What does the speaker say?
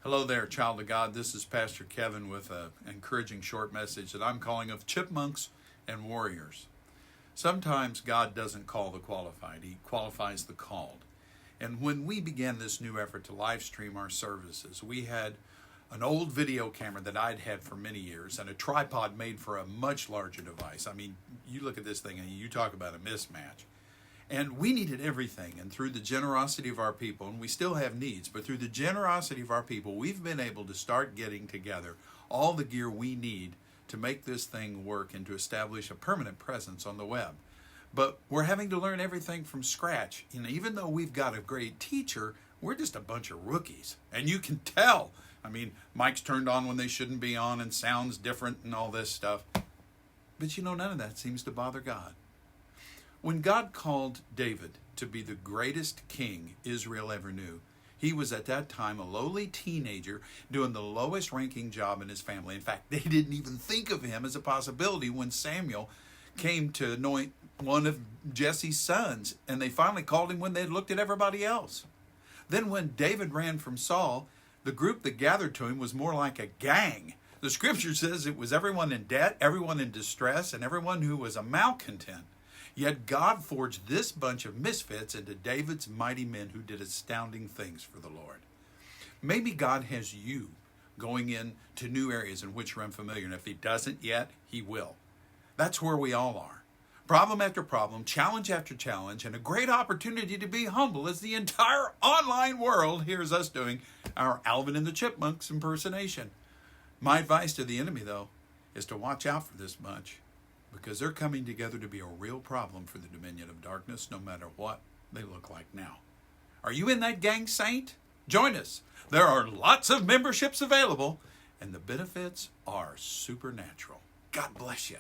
Hello there, child of God. This is Pastor Kevin with an encouraging short message that I'm calling of chipmunks and warriors. Sometimes God doesn't call the qualified, He qualifies the called. And when we began this new effort to live stream our services, we had an old video camera that I'd had for many years and a tripod made for a much larger device. I mean, you look at this thing and you talk about a mismatch. And we needed everything, and through the generosity of our people, and we still have needs, but through the generosity of our people, we've been able to start getting together all the gear we need to make this thing work and to establish a permanent presence on the web. But we're having to learn everything from scratch. And even though we've got a great teacher, we're just a bunch of rookies. And you can tell. I mean, mics turned on when they shouldn't be on and sounds different and all this stuff. But none of that seems to bother God. When God called David to be the greatest king Israel ever knew, he was at that time a lowly teenager doing the lowest ranking job in his family. In fact, they didn't even think of him as a possibility when Samuel came to anoint one of Jesse's sons, and they finally called him when they'd looked at everybody else. Then when David ran from Saul, the group that gathered to him was more like a gang. The scripture says it was everyone in debt, everyone in distress, and everyone who was a malcontent. Yet God forged this bunch of misfits into David's mighty men who did astounding things for the Lord. Maybe God has you going into new areas in which you're unfamiliar, and if He doesn't yet, He will. That's where we all are. Problem after problem, challenge after challenge, and a great opportunity to be humble as the entire online world hears us doing our Alvin and the Chipmunks impersonation. My advice to the enemy, though, is to watch out for this bunch, because they're coming together to be a real problem for the dominion of darkness, no matter what they look like now. Are you in that gang, saint? Join us. There are lots of memberships available, and the benefits are supernatural. God bless you.